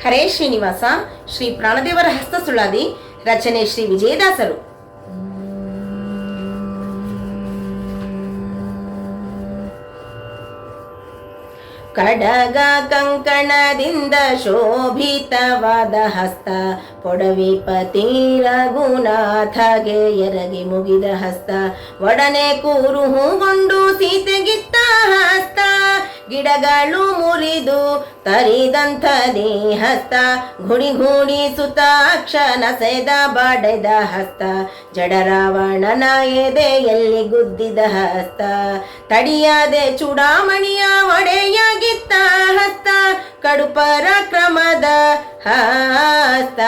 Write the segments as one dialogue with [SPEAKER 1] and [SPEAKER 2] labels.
[SPEAKER 1] ಹರೇ ಶ್ರೀನಿವಾಸ. ಶ್ರೀ ಪ್ರಾಣದೇವರ ಹಸ್ತ ಸುಳಾದಿ. ರಚನೆ ಶ್ರೀ ವಿಜಯದಾಸರು. ಕಡಗ ಕಂಕಣದಿಂದ ಶೋಭಿತವಾದ ಹಸ್ತ, ಪೊಡವಿಪತಿ ರಘುನಾಥಗೆ ಎರಗಿ ಮುಗಿದ ಹಸ್ತ, ಒಡನೆ ಕೂರುಹುಗೊಂಡು ಸೀತೆಗಿತ್ತ ಹಸ್ತ, ಗಿಡಗಳು ಮುರಿದು ತರಿದಂಥದೇ ಹಸ್ತ, ಗುಡಿ ಗೂಡಿಸುತ್ತ ಅಕ್ಷನಸೆದ ಬಾಡೆದ ಹಸ್ತ, ಜಡರಾವಣನ ಎದೆಯಲ್ಲಿ ಗುದ್ದಿದ ಹಸ್ತ, ತಡಿಯಾದೆ ಚೂಡಾಮಣಿಯ ಒಡೆಯಾಗಿತ್ತ ಹಸ್ತ, ಕಡು ಪರಾಕ್ರಮದ ಹಸ್ತ,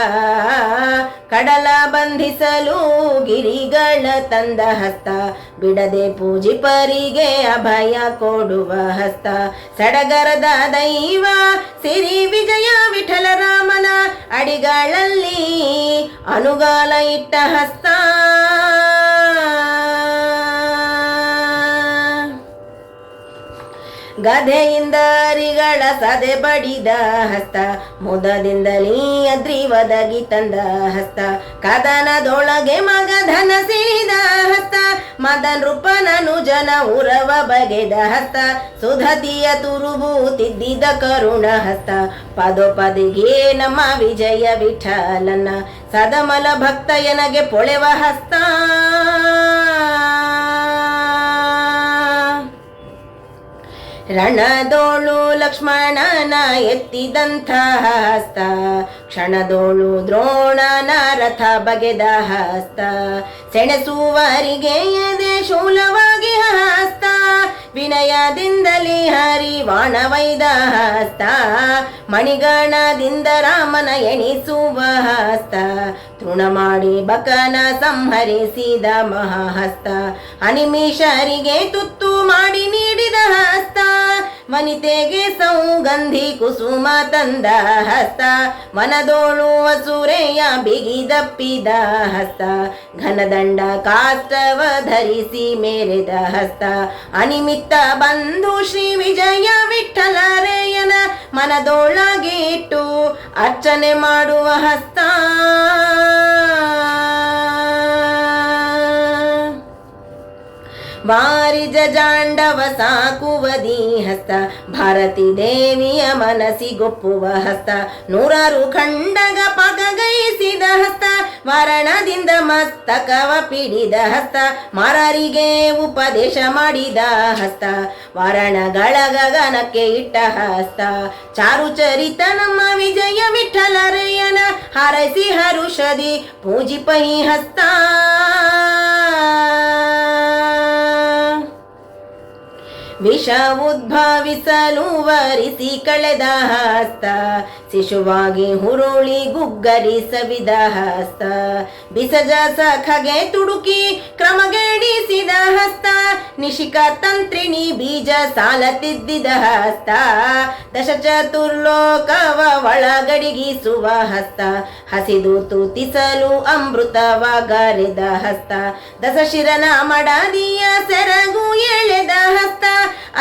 [SPEAKER 1] ಕಡಲ ಬಂಧಿಸಲು ಗಿರಿಗಳ ತಂದ ಹಸ್ತ, ಬಿಡದೆ ಪೂಜಿಪರಿಗೆ ಅಭಯ ಕೊಡುವ ಹಸ್ತ, ಸಡಗರದ ದೈವ ಸಿರಿ ವಿಜಯ ವಿಠಲರಾಮನ ಅಡಿಗಳಲ್ಲಿ ಅನುಗಾಲ ಇಟ್ಟ ಹಸ್ತ, ಗದೆಯಿಂದ ಅರಿಗಳ ಸದೆ ಬಡಿದ ಹಸ್ತ, ಮುದದಿಂದಲೀ ಅದ್ರಿ ಒದಗಿ ತಂದ ಹಸ್ತ, ಕದನದೊಳಗೆ ಮಗಧನ ಸಿಳಿದ ಹಸ್ತ, ಮದನ್ ರೂಪನನು ಜನ ಉರವ ಬಗೆದ ಹಸ್ತ, ಸುಧತಿಯ ತುರುಬು ತಿದ್ದಿದ ಕರುಣ ಹಸ್ತ, ಪದೋಪದಿಗೆ ನಮ್ಮ ವಿಜಯ ವಿಠಲನ ಸದಮಲ ಭಕ್ತಯನಗೆ ಪೊಳೆವ ಹಸ್ತ, ರಣದೋಳು ಲಕ್ಷ್ಮಣನ ಎತ್ತಿದಂಥ ಹಸ್ತ, ಕ್ಷಣದೋಳು ದ್ರೋಣನ ರಥ ಬಗೆದ ಹಸ್ತ, ಸೆಣಸುವರಿಗೆ ಎದೆ ಶೂಲವಾಗಿ ಹಸ್ತ, ವಿನಯದಿಂದಲೇ ಹರಿವಾಣವೈದ ಹಸ್ತ, ಮಣಿಗಣದಿಂದ ರಾಮನ ಎಣಿಸುವ ಹಸ್ತ, ತೃಣ ಮಾಡಿ ಬಕನ ಸಂಹರಿಸಿದ ಮಹಾಹಸ್ತ, ಅನಿಮಿಷರಿಗೆ ತುತ್ತು ಮಾಡಿ ನೀಡಿದ ಹಸ್ತ, ವನಿತೆಗೆ ಸೌಗಂಧಿ ಕುಸುಮ ತಂದ ಹಸ್ತ, ವನದೋಳು ಅಸುರೆಯ ಬಿಗಿದಪ್ಪಿದ ಹಸ್ತ, ಘನದಂಡ ಕಾಷ್ಟವ ಧರಿಸಿ ಮೇರೆದ ಹಸ್ತ, ಅನಿಮಿತ್ತ ಬಂಧು ಶ್ರೀ ವಿಜಯ ವಿಠಲರೇಯನ ಮನದೊಳಗೆ ಇಟ್ಟು ಅರ್ಚನೆ ಮಾಡುವ ಹಸ್ತ, ವಾರಿಜ ಜಾಂಡವ ಸಾಕುವದಿ ಹಸ್ತ, ಭಾರತಿ ದೇವಿಯ ಮನಸ್ಸಿಗೊಪ್ಪುವ ಹಸ್ತ, ನೂರಾರು ಖಂಡಗ ಪಗಗೈಸಿದ ಹಸ್ತ, ಮರಣದಿಂದ ಮಸ್ತಕವ ಪಿಡಿದ ಹಸ್ತ, ಮಾರರಿಗೆ ಉಪದೇಶ ಮಾಡಿದ ಹಸ್ತ, ವಾರಣಗಳ ಗಗನಕ್ಕೆ ಇಟ್ಟ ಹಸ್ತ, ಚಾರುಚರಿತ ನಮ್ಮ ವಿಜಯ ವಿಠಲರೇಯನ ಹಾರೈಸಿ ಹರುಷದಿ ಪೂಜಿಪೈ ಹಸ್ತ, ವಿಷ ಉದ್ಭವಿಸಲು ವರಿಸಿ ಕಳೆದ ಹಸ್ತ, ಶಿಶುವಾಗಿ ಹುರುಳಿ ಗುಗ್ಗರಿಸವಿದ ಹಸ್ತ, ಬಿಸಜ ಸಖಗೆ ತುಡುಕಿ ಕ್ರಮಗೆಡಿಸಿದ ಹಸ್ತ, ನಿಶಿಕ ತಂತ್ರಿಣಿ ಬೀಜ ಸಾಲ ತಿದ್ದಿದ ಹಸ್ತ, ದಶಚತುರ್ಲೋಕವ ಒಳಗಡಿಗಿಸುವ ಹಸ್ತ, ಹಸಿದು ತೂತಿಸಲು ಅಮೃತವಾಗರೆದ ಹಸ್ತ, ದಶಶಿರನ ಮಡದಿಯ ಸೆರಗು ಎಳೆದ ಹಸ್ತ,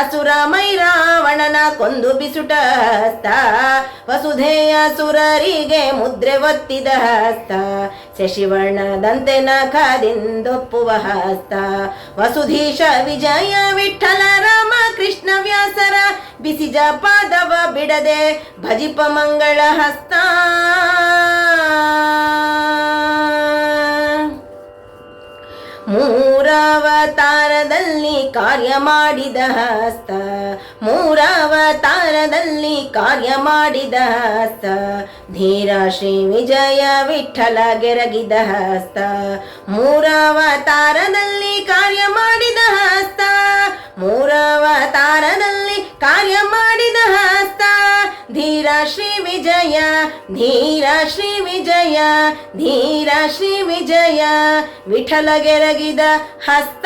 [SPEAKER 1] ಅಸುರ ಮೈರಾವಣನ ಕೊಂದು ಬಿಸುಟ ಹಸ್ತ, ವಸುಧೆಯ ಸುರರಿಗೆ ಮುದ್ರೆ ಒತ್ತಿದ ಹಸ್ತ, ಶಶಿವರ್ಣದಂತೆ ನಖದಿಂದೊಪ್ಪುವ ಹಸ್ತ, ವಸುಧೀಶ ವಿಜಯ ವಿಠಲ ರಾಮ ಕೃಷ್ಣ ವ್ಯಾಸರ ಬಿಸಿಜ ಪಾದವ ಬಿಡದೆ ಭಜಿಪ ಮಂಗಳ ಹಸ್ತ, ಮೂರವತಾರದಲ್ಲಿ ಕಾರ್ಯ ಮಾಡಿದ ಹಸ್ತ, ಮೂರವತಾರದಲ್ಲಿ ಕಾರ್ಯ ಮಾಡಿದ ಹಸ್ತ, ಧೀರ ಶ್ರೀ ವಿಜಯ ವಿಠಲ ಗೆರಗಿದ ಹಸ್ತ, ಮೂರವತಾರದಲ್ಲಿ ಕಾರ್ಯ ಮಾಡಿದ ಹಸ್ತ, ಮೂರವತಾರದಲ್ಲಿ ಕಾರ್ಯ ಮಾಡಿದ ಹಸ್ತ, ಧೀರ ಶ್ರೀ ವಿಜಯ, ಧೀರ ಶ್ರೀ ವಿಜಯ, ಧೀರ ಶ್ರೀ ವಿಜಯ ವಿಠಲ ಗೆರಗಿದ ಹಸ್ತ.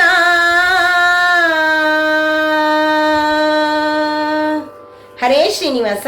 [SPEAKER 1] ಹರೇ ಶ್ರೀನಿವಾಸ.